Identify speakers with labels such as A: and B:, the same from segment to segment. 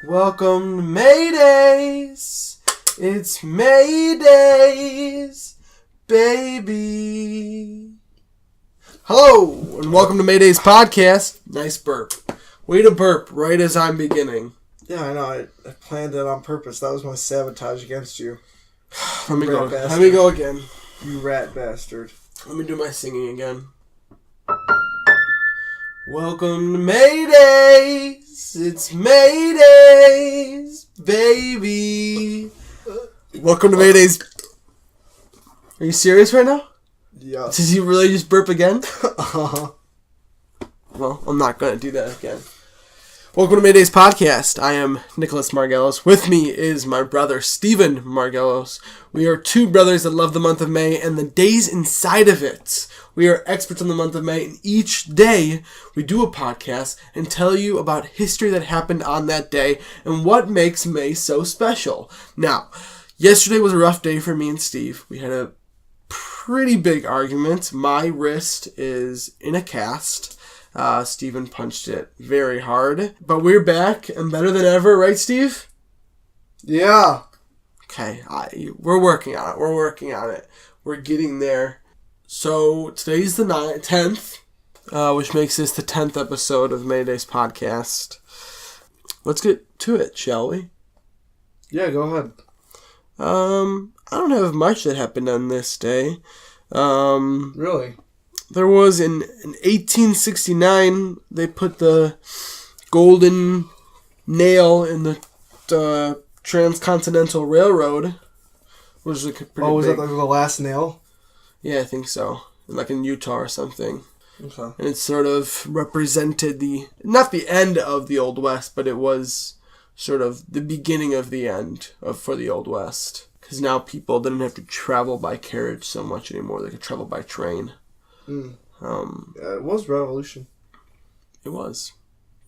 A: Welcome to Maydays. It's Maydays, baby. Hello, and welcome to Maydays podcast. Nice burp. Way to burp right as I'm beginning.
B: Yeah, I know. I planned it on purpose. That was my sabotage against you.
A: Let me go again.
B: You rat bastard.
A: Let me do my singing again. Welcome to Maydays. It's Maydays, baby. Welcome to Maydays. Are you serious right now?
B: Yeah.
A: Did you really just burp again? Well, I'm not going to do that again. Welcome to Maydays podcast. I am Nicholas Margelos. With me is my brother, Stephen Margelos. We are two brothers that love the month of May and the days inside of it. We are experts on the month of May, and each day we do a podcast and tell you about history that happened on that day and what makes May so special. Now, yesterday was a rough day for me and Steve. We had a pretty big argument. My wrist is in a cast. Steven punched it very hard. But we're back and better than ever, right, Steve?
B: Yeah.
A: Okay, we're working on it. We're getting there. So today's the 10th, which makes this the 10th episode of Mayday's podcast. Let's get to it, shall we?
B: Yeah, go ahead.
A: I don't have much that happened on this day.
B: Really?
A: There was in 1869, they put the golden nail in the Transcontinental Railroad, which was pretty big.
B: Was that like the last nail?
A: Yeah, I think so. Like in Utah or something.
B: Okay.
A: And it sort of represented not the end of the Old West, but it was sort of the beginning of the end for the Old West. Because now people didn't have to travel by carriage so much anymore. They could travel by train.
B: Yeah, it was revolution.
A: It was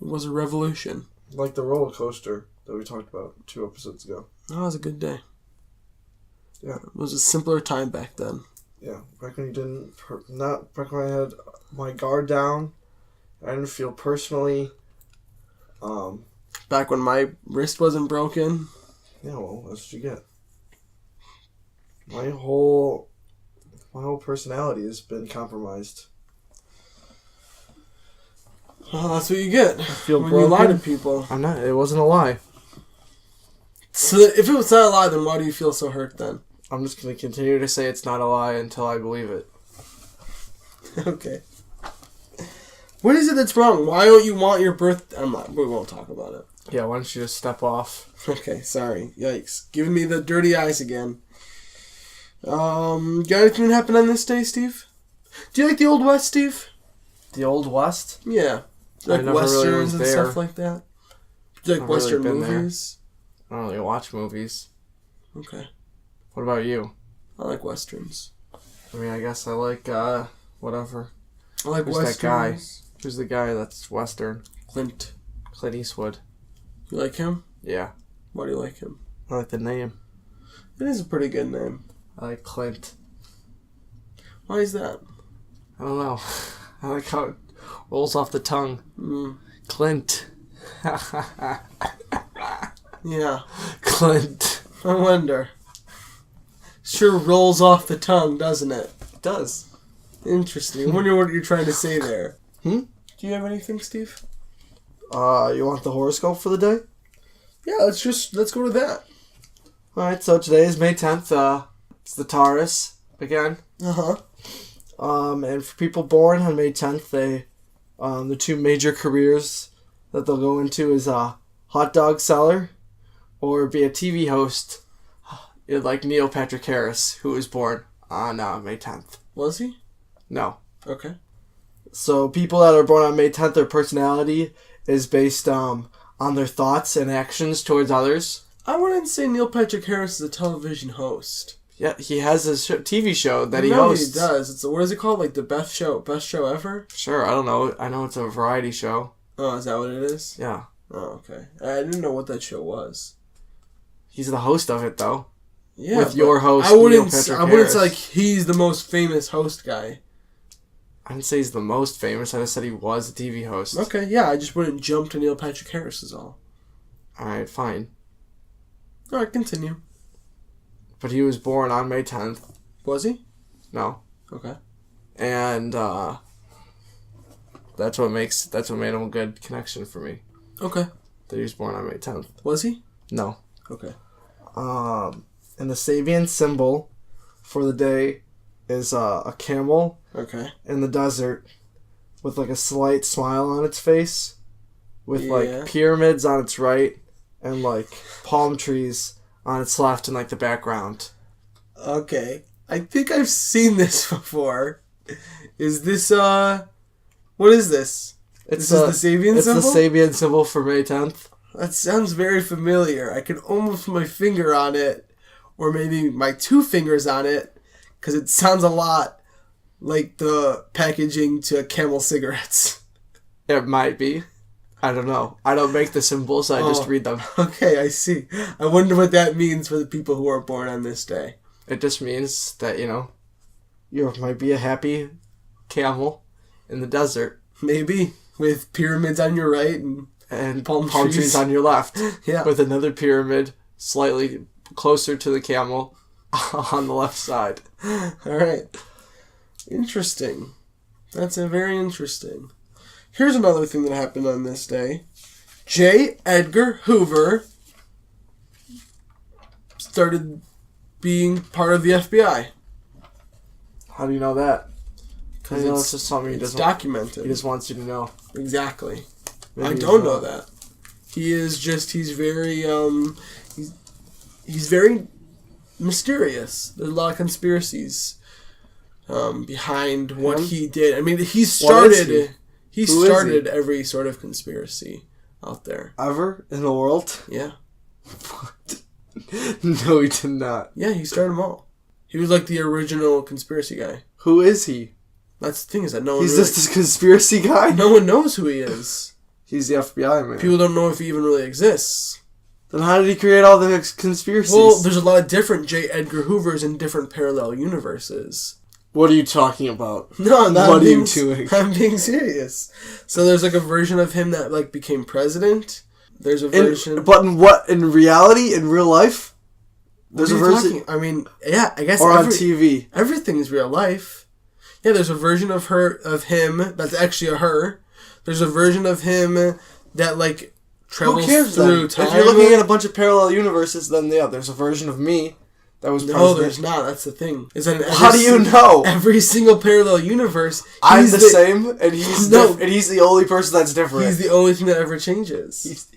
A: a revolution.
B: Like the roller coaster that we talked about 2 episodes ago.
A: That was a good day.
B: Yeah.
A: It was a simpler time back then.
B: Yeah, back when you back when I had my guard down, I didn't feel personally,
A: Back when my wrist wasn't broken.
B: Yeah, well, that's what you get. My whole personality has been compromised.
A: Well, that's what you get
B: Feel
A: when
B: broken.
A: you lie to people.
B: I'm not. It wasn't a lie.
A: So if it was not a lie, then why do you feel so hurt then?
B: I'm just going to continue to say it's not a lie until I believe it.
A: Okay. What is it that's wrong? Why don't you want your birth... We won't talk about it.
B: Yeah, why don't you just step off?
A: Okay, sorry. Yikes. Giving me the dirty eyes again. Got anything that happened on this day, Steve? Do you like the Old West, Steve?
B: The Old West?
A: Yeah. Like
B: never
A: westerns
B: really was
A: and
B: there.
A: stuff like that? Do you like
B: I've really
A: western
B: been there.
A: movies?
B: I don't really watch movies.
A: Okay.
B: What about you?
A: I like westerns.
B: I mean, I guess I like, whatever.
A: I like
B: Who's
A: westerns.
B: that guy? Who's the guy that's Western?
A: Clint.
B: Clint Eastwood.
A: You like him?
B: Yeah.
A: Why do you like him?
B: I like the name.
A: It is a pretty good name.
B: I like Clint.
A: Why is that?
B: I don't know. I like how it rolls off the tongue. Clint.
A: Yeah.
B: Clint.
A: I wonder. Sure rolls off the tongue, doesn't it?
B: It does.
A: Interesting. I wonder what you're trying to say there.
B: Do
A: you have anything, Steve?
B: You want the horoscope for the day?
A: Yeah, let's go to that.
B: Alright, so today is May 10th. It's the Taurus again.
A: Uh-huh.
B: And for people born on May 10th, the 2 major careers that they'll go into is a hot dog seller or be a TV host, like Neil Patrick Harris, who was born on May 10th.
A: Was he?
B: No.
A: Okay.
B: So people that are born on May 10th, their personality is based on their thoughts and actions towards others.
A: I wouldn't say Neil Patrick Harris is a television host.
B: Yeah, he has a TV show that he hosts.
A: He does. What is it called? Like the best show ever?
B: Sure, I don't know. I know it's a variety show.
A: Oh, is that what it is?
B: Yeah.
A: Oh, okay. I didn't know what that show was.
B: He's the host of it, though.
A: Yeah,
B: with your host,
A: I wouldn't
B: Harris.
A: say like he's the most famous host guy.
B: I didn't say he's the most famous. I just said he was a TV host.
A: Okay, yeah, I just wouldn't jump to Neil Patrick Harris is all.
B: Alright, fine.
A: Alright, continue.
B: But he was born on May 10th.
A: Was he?
B: No.
A: Okay.
B: And that's what made him a good connection for me.
A: Okay.
B: That he was born on May 10th.
A: Was he?
B: No.
A: Okay.
B: And the Sabian symbol for the day is a camel
A: Okay.
B: in the desert with like a slight smile on its face, with like pyramids on its right and like palm trees on its left in like the background.
A: Okay. I think I've seen this before. Is this, what is this? This is the Sabian symbol?
B: It's the Sabian symbol for May 10th.
A: That sounds very familiar. I can almost put my finger on it, or maybe my 2 fingers on it, because it sounds a lot like the packaging to Camel cigarettes.
B: It might be. I don't know. I don't make the symbols, I just read them.
A: Okay, I see. I wonder what that means for the people who are born on this day.
B: It just means that, you might be a happy camel in the desert.
A: Maybe. With pyramids on your right and palm
B: trees on your left.
A: Yeah.
B: With another pyramid slightly closer to the camel on the left side.
A: All right. Interesting. That's a very interesting. Here's another thing that happened on this day. J. Edgar Hoover started being part of the FBI.
B: How do you know that?
A: Because
B: it's just something
A: it's documented.
B: He just wants you to know.
A: Exactly.
B: Maybe
A: I don't know that. He's very, he's very mysterious. There's a lot of conspiracies behind what he did. I mean, he started every sort of conspiracy out there.
B: Ever in the world?
A: Yeah.
B: What? No, he did not.
A: Yeah, he started them all. He was like the original conspiracy guy.
B: Who is he?
A: That's the thing, is that no one
B: He's just this conspiracy guy?
A: No one knows who he is.
B: He's the FBI man.
A: People don't know if he even really exists.
B: Then how did he create all the conspiracies?
A: Well, there's a lot of different J. Edgar Hoovers in different parallel universes.
B: What are you talking about?
A: No, I'm not.
B: What are you doing?
A: I'm being serious. So there's like a version of him that like became president. There's a version...
B: in reality, in real life? There's a version...
A: I mean, yeah, I guess...
B: Or on TV?
A: Everything's real life. Yeah, there's a version of him that's actually a her. There's a version of him that, like, travels through time.
B: If you're looking at a bunch of parallel universes, then, yeah, there's a version of me that was president.
A: No, there's not. That's the thing.
B: How do you know?
A: Every single parallel universe...
B: I'm the same, and he's the only person that's different.
A: He's the only thing that ever changes.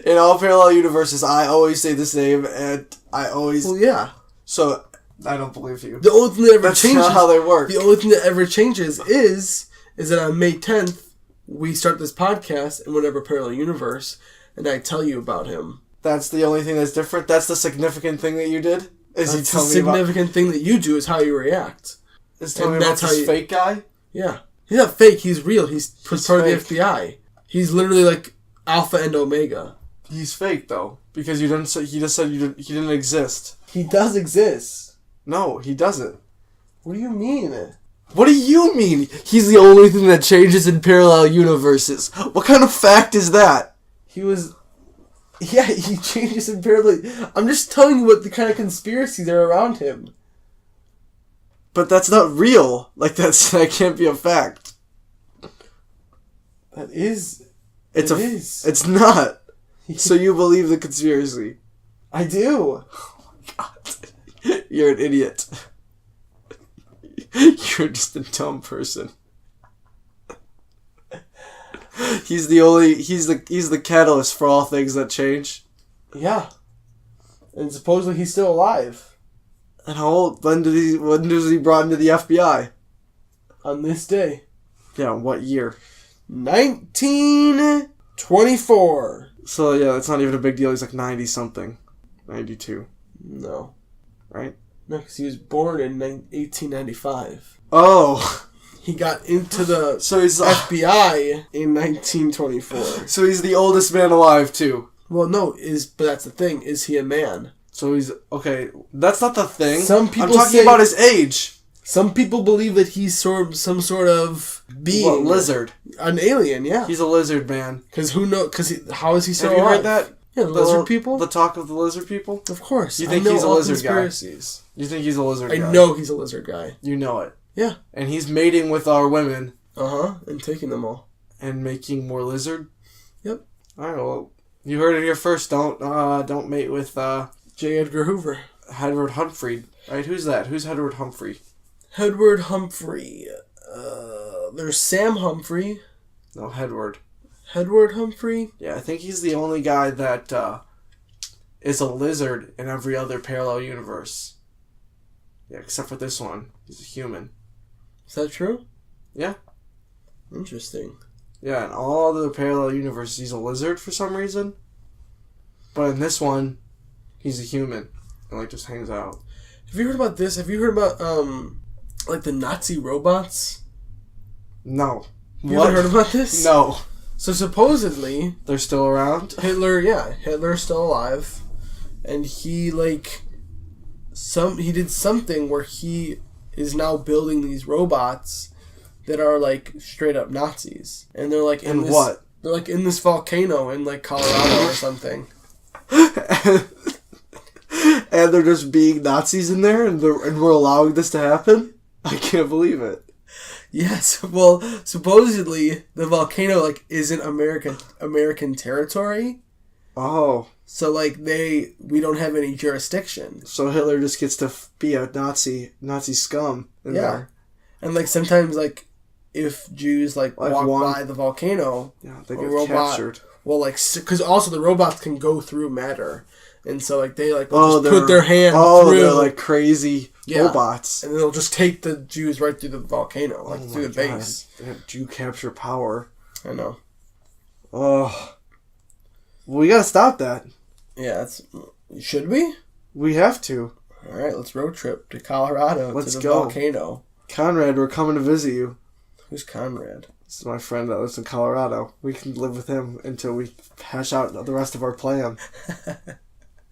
B: In all parallel universes, I always say the same, and I always...
A: Well, yeah.
B: So, I don't believe you.
A: The only thing that ever changes...
B: That's not how they work.
A: The only thing that ever changes is that on May 10th, we start this podcast in whatever parallel universe, and I tell you about him.
B: That's the only thing that's different? That's the significant thing that you did?
A: The significant thing that you do is how you react.
B: Is tell me about this fake guy?
A: Yeah. He's not fake, he's real. He's part of the FBI. He's literally like Alpha and Omega.
B: He's fake though, because he just said he didn't exist.
A: He does exist.
B: No, he doesn't.
A: What do you mean?
B: What do you mean? He's the only thing that changes in parallel universes. What kind of fact is that?
A: Yeah, he changes in parallel. I'm just telling you what the kind of conspiracies are around him.
B: But that's not real. That can't be a fact.
A: That is.
B: It's not. So you believe the conspiracy?
A: I do.
B: Oh my god. You're an idiot. You're just a dumb person. He's the catalyst for all things that change.
A: Yeah. And supposedly he's still alive.
B: And how old? When was he brought into the FBI?
A: On this day.
B: Yeah, what year?
A: 1924.
B: So yeah, that's not even a big deal. He's like 90-something. 92.
A: No.
B: Right?
A: No, because he was born in 1895.
B: Oh.
A: He got into the FBI in 1924.
B: So he's the oldest man alive, too.
A: Well, no, but that's the thing. Is he a man?
B: So he's... Okay, that's not the thing.
A: Some people
B: I'm talking about his age.
A: Some people believe that he's some sort of being.
B: What, lizard?
A: An alien, yeah.
B: He's a lizard man.
A: Because who knows? How is he so
B: Have you
A: alive?
B: heard that?
A: Yeah, the lizard people?
B: The talk of the lizard people?
A: Of course.
B: You think
A: I know
B: he's a
A: all
B: lizard guy?
A: conspiracies.
B: You think he's a lizard guy?
A: I know he's a lizard guy.
B: You know it.
A: Yeah.
B: And he's mating with our women.
A: Uh-huh. And taking them all.
B: And making more lizard?
A: Yep.
B: Alright, well, you heard it here first. Don't mate with,
A: J. Edgar Hoover.
B: Edward Humphrey. Right, who's that? Who's Edward Humphrey?
A: Edward Humphrey. There's Sam Humphrey.
B: No, Edward.
A: Edward Humphrey?
B: Yeah, I think he's the only guy that, is a lizard in every other parallel universe. Yeah, except for this one. He's a human.
A: Is that true?
B: Yeah.
A: Interesting.
B: Yeah, in all other parallel universes, he's a lizard for some reason. But in this one, he's a human. And, just hangs out.
A: Have you heard about this? Have you heard about, the Nazi robots?
B: No.
A: You ever heard about this?
B: No.
A: So supposedly...
B: They're still around?
A: Hitler's still alive. And he, he did something where he is now building these robots that are, straight up Nazis. And they're, in this...
B: what?
A: They're, in this volcano in, Colorado or something.
B: And they're just being Nazis in there, and we're allowing this to happen? I can't believe it.
A: Yes, well, supposedly the volcano isn't American territory.
B: Oh,
A: so we don't have any jurisdiction.
B: So Hitler just gets to be a Nazi scum in there.
A: And sometimes if Jews walk by the volcano,
B: yeah, they get captured.
A: Well, because also the robots can go through matter. And so, they, just put their hand through.
B: Oh, they're crazy robots.
A: And they'll just take the Jews right through the volcano, through the base.
B: They have Jew capture power.
A: I know.
B: Oh. Well, we gotta stop that.
A: Yeah, should we?
B: We have to.
A: Alright, let's road trip to Colorado
B: to the
A: go. Volcano.
B: Conrad, we're coming to visit you. Who's
A: Conrad?
B: This is my friend that lives in Colorado. We can live with him until we hash out the rest of our plan.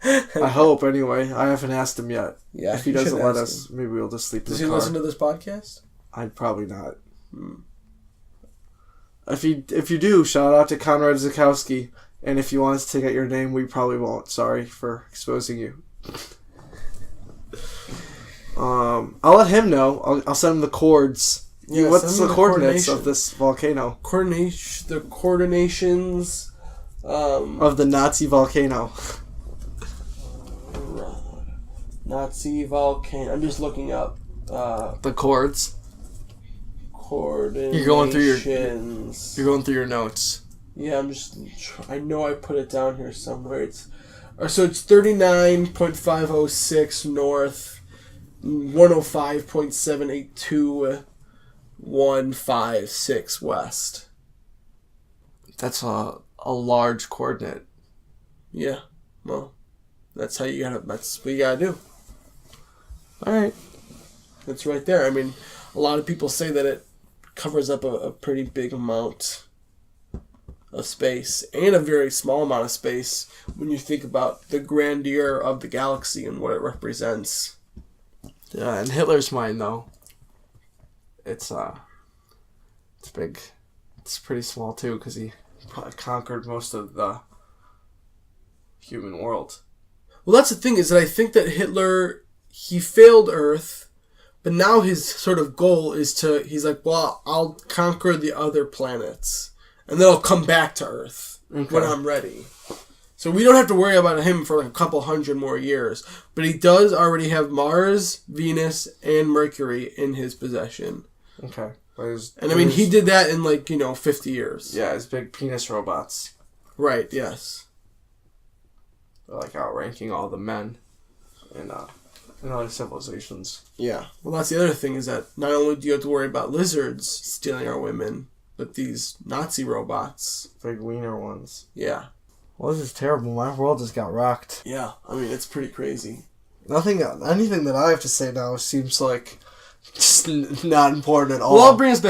B: I hope, anyway. I haven't asked him yet.
A: Yeah,
B: if he doesn't let us, maybe we'll just sleep in the car.
A: Does he listen to this podcast?
B: I'd probably not. If you do, shout out to Conrad Zukowski. And if you want us to take out your name, we probably won't. Sorry for exposing you. I'll let him know. I'll send him the chords. Yeah, what's the coordinates of this volcano?
A: The coordinations
B: of the Nazi volcano.
A: Nazi volcano. I'm just looking up
B: the chords.
A: Coordinations.
B: You're going through your notes.
A: Yeah, I know I put it down here somewhere. So it's 39.506 north, 105.782, 156 west.
B: That's a large coordinate.
A: Yeah. Well, that's what you gotta do.
B: Alright.
A: It's right there. I mean, a lot of people say that it covers up a pretty big amount of space, and a very small amount of space when you think about the grandeur of the galaxy and what it represents.
B: Yeah, in Hitler's mind, though, it's big. It's pretty small too, because he probably conquered most of the human world.
A: Well, that's the thing, is that I think that Hitler, he failed Earth, but now his sort of goal is he's like, well, I'll conquer the other planets. And then I'll come back to Earth when I'm ready. So we don't have to worry about him for a couple hundred more years. But he does already have Mars, Venus, and Mercury in his possession.
B: Okay.
A: And I mean, he did that in 50 years.
B: Yeah, his big penis robots.
A: Right, yes.
B: They're outranking all the men in other civilizations.
A: Yeah. Well, that's the other thing, is that not only do you have to worry about lizards stealing our women, but these Nazi robots.
B: Big wiener ones.
A: Yeah.
B: Well, this is terrible. My world just got rocked.
A: Yeah. I mean, it's pretty crazy.
B: Anything that I have to say now seems like Just not important at all.
A: Well, I'll bring us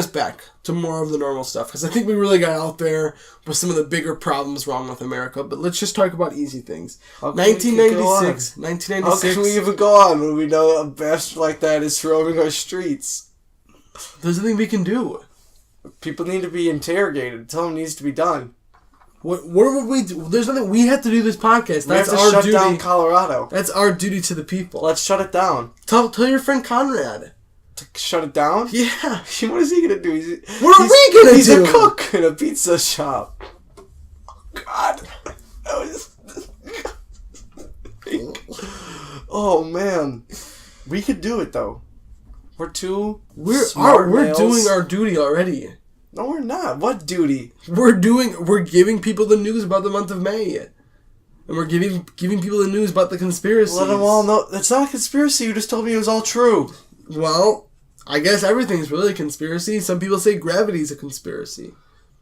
A: back to more of the normal stuff, because I think we really got out there with some of the bigger problems wrong with America. But let's just talk about easy things. 1996.
B: How can we even go on when we know a bastard like that is roaming our streets?
A: There's nothing we can do.
B: People need to be interrogated. Something needs to be done.
A: What would we do? There's nothing. We have to do this podcast.
B: We
A: That's
B: have to
A: our
B: shut
A: duty.
B: down Colorado.
A: That's our duty to the people.
B: Let's shut it down.
A: Tell your friend Conrad.
B: To shut it down?
A: Yeah.
B: What is he gonna do?
A: What are we gonna do?
B: He's a cook in a pizza shop. Oh God. Oh man. We could do it though. We're
A: doing our duty already.
B: No, we're not. What duty?
A: We're giving people the news about the month of May. And we're giving people the news about the conspiracies.
B: Let them all know. It's not a conspiracy. You just told me it was all true.
A: Well, I guess everything's really a conspiracy. Some people say gravity's a conspiracy.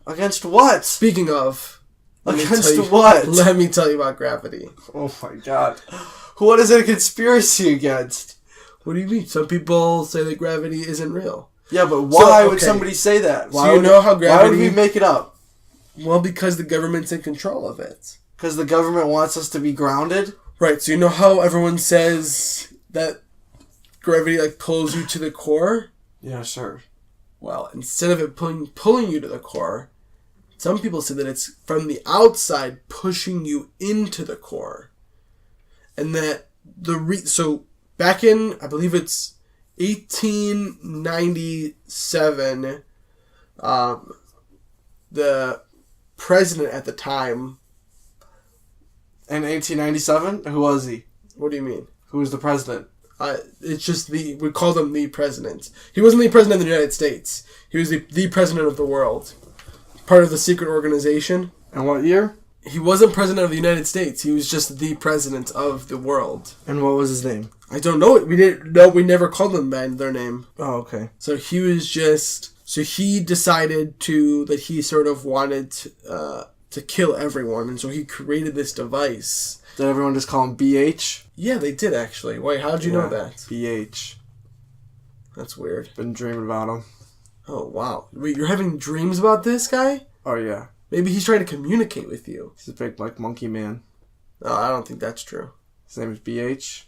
B: Against what?
A: Speaking of...
B: Against what?
A: Let me tell you about gravity.
B: Oh my God. What is it a conspiracy against?
A: What do you mean? Some people say that gravity isn't real.
B: Yeah, but why would somebody say that?
A: Why how gravity...
B: Why would we make it up?
A: Well, because the government's in control of it.
B: Because the government wants us to be grounded?
A: Right, so you know how everyone says that gravity pulls you to the core?
B: Yeah, sure.
A: Well, instead of it pulling you to the core, some people say that it's from the outside pushing you into the core. And that so back in, I believe it's 1897, the president at the time...
B: In 1897? Who was he?
A: What do you mean?
B: Who was the president?
A: It's just we call them the president. He wasn't the president of the United States. He was the president of the world. Part of the secret organization.
B: And what year?
A: He wasn't president of the United States. He was just the president of the world.
B: And what was his name?
A: I don't know. We never called them by their name.
B: Oh, okay.
A: So he was just... So he decided that he sort of wanted to kill everyone. And so he created this device.
B: Did everyone just call him BH?
A: Yeah, they did actually. Wait, how'd you know that?
B: BH.
A: That's weird.
B: Been dreaming about him.
A: Oh, wow. Wait, you're having dreams about this guy?
B: Oh, yeah.
A: Maybe he's trying to communicate with you.
B: He's a big, monkey man.
A: No, I don't think that's true.
B: His name is BH?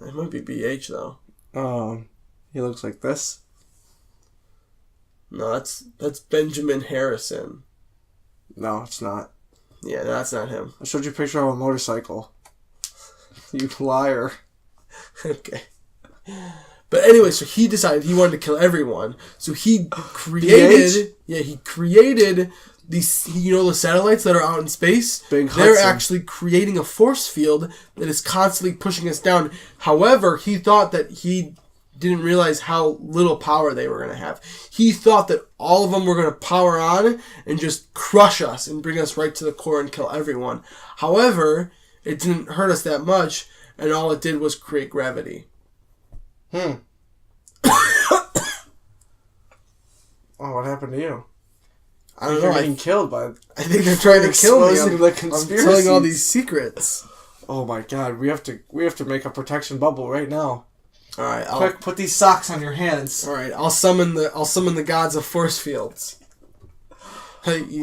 A: It might be BH, though.
B: He looks like this.
A: No, that's Benjamin Harrison.
B: No, it's not.
A: Yeah, that's not him.
B: I showed you a picture of a motorcycle. You liar.
A: Okay. But anyway, so he decided he wanted to kill everyone. So he created...
B: BH?
A: He created these... the satellites that are out in space?
B: Big
A: They're
B: Hudson.
A: actually creating a force field that is constantly pushing us down. However, he thought that he didn't realize how little power they were going to have. He thought that all of them were going to power on and just crush us and bring us right to the core and kill everyone. However, it didn't hurt us that much, and all it did was create gravity.
B: Oh, what happened to you?
A: I don't know.
B: You're getting killed by...
A: I think they're trying to kill me.
B: Exposing the conspiracies.
A: I'm telling all these secrets.
B: Oh my God, we have to make a protection bubble right now.
A: All right,
B: Quick, put these socks on your hands.
A: All right, I'll summon the gods of force fields. Welcome to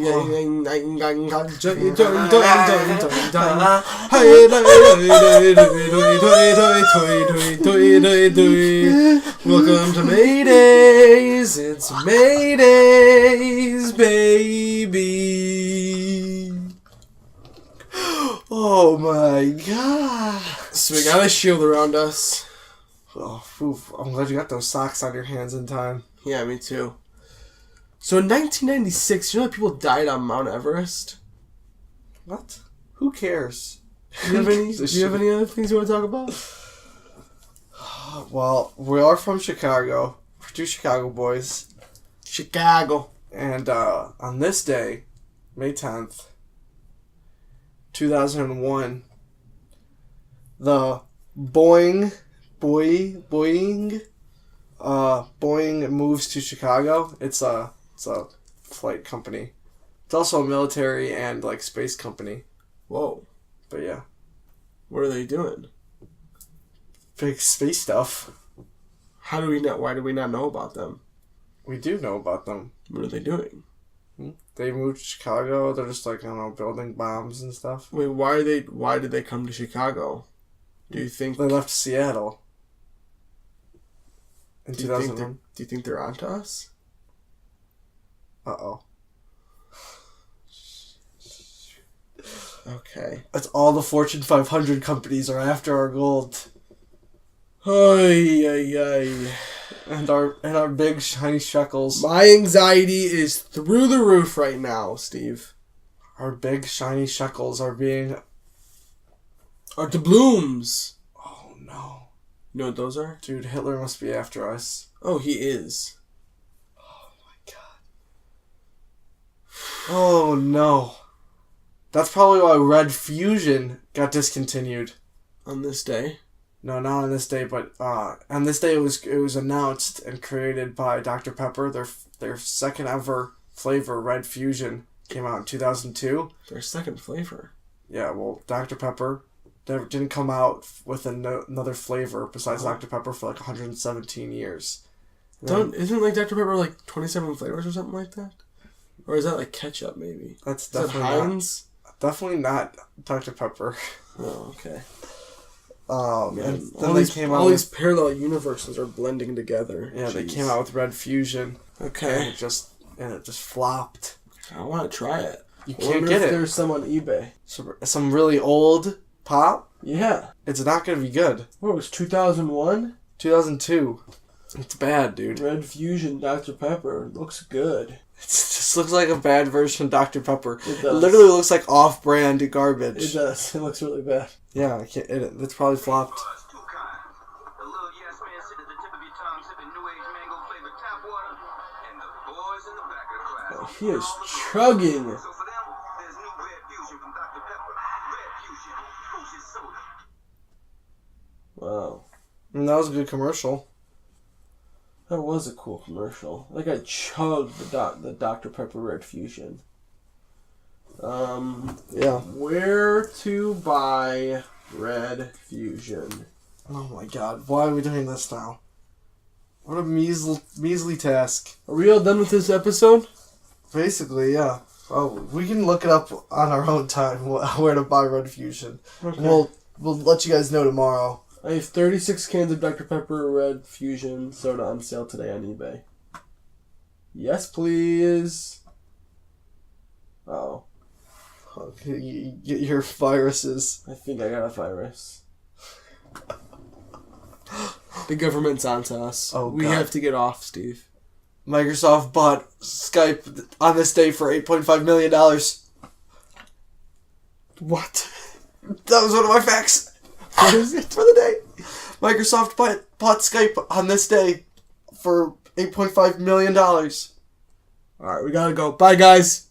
A: Maydays. It's Maydays, baby.
B: Oh my God.
A: So we got a shield around us.
B: Oh, oof. I'm glad you got those socks on your hands in time.
A: Yeah, me too. So in 1996, you know that people died on Mount Everest?
B: What? Who cares?
A: Do you have any other things you want to talk about?
B: Well, we are from Chicago. We're two Chicago boys.
A: Chicago.
B: And on this day, May 10th, 2001, the Boeing moves to Chicago. It's a flight company. It's also a military and space company.
A: Whoa.
B: But yeah,
A: What are they doing?
B: big space stuff.
A: How do we know? Why do we not know about them?
B: We do know about them.
A: What are they doing?
B: They moved to Chicago. They're just like, I don't know, building bombs and stuff.
A: Wait, why did they come to Chicago? Do you think
B: They left Seattle in
A: do you think
B: 2001.
A: do you think they're onto us?
B: Uh-oh.
A: Okay.
B: That's all the Fortune 500 companies are after our gold.
A: Ay, ay, ay.
B: And our big shiny shekels.
A: My anxiety is through the roof right now, Steve.
B: Our big shiny shekels are being...
A: Our doubloons.
B: Oh no.
A: You know what those are?
B: Dude, Hitler must be after us.
A: Oh, he is.
B: Oh my god. Oh no. That's probably why Red Fusion got discontinued.
A: On this day.
B: No, not on this day, but on this day it was announced and created by Dr. Pepper. Their second ever flavor, Red Fusion, came out in 2002.
A: Their second flavor.
B: Yeah, well, Dr. Pepper didn't come out with another flavor besides Dr. Pepper for like 117 years.
A: Isn't like Dr. Pepper like 27 flavors or something like that? Or is that like ketchup maybe?
B: That's
A: Is that
B: definitely
A: Heinz?
B: definitely not Dr. Pepper.
A: Oh, okay.
B: And then
A: all
B: they
A: these,
B: came
A: all
B: out
A: these parallel universes are blending together.
B: yeah, they
A: Jeez.
B: came out with Red Fusion.
A: Okay.
B: And it just flopped.
A: I want to try it.
B: You
A: I
B: can't
A: wonder
B: get
A: if
B: it.
A: there's some on eBay.
B: Some really old pop.
A: Yeah.
B: It's not gonna be good.
A: What was 2001?
B: 2002. It's bad, dude.
A: Red Fusion Dr. Pepper. It looks good.
B: It just looks like a bad version of Dr. Pepper.
A: It
B: It
A: does.
B: literally looks like off-brand garbage.
A: It does. It looks really bad.
B: Yeah, it's probably flopped.
A: Oh, he is chugging. Wow.
B: And that was a good commercial.
A: That was a cool commercial. Like I chugged the Dr. Pepper Red Fusion.
B: Yeah.
A: Where to buy Red Fusion?
B: Oh my god, why are we doing this now? What a measly task.
A: Are we all done with this episode?
B: Basically, yeah. Oh, we can look it up on our own time where to buy Red Fusion.
A: Okay.
B: We'll let you guys know tomorrow.
A: I have 36 cans of Dr. Pepper Red Fusion soda on sale today on eBay. Yes, please. Oh,
B: Okay, you get your viruses.
A: I think I got a virus. The government's onto us.
B: Oh,
A: we
B: God.
A: have to get off, Steve.
B: Microsoft bought Skype on this day for $8.5 million.
A: What?
B: That was one of my facts.
A: What is it?
B: For the day. Microsoft bought Skype on this day for $8.5 million.
A: Alright, we gotta go. Bye, guys.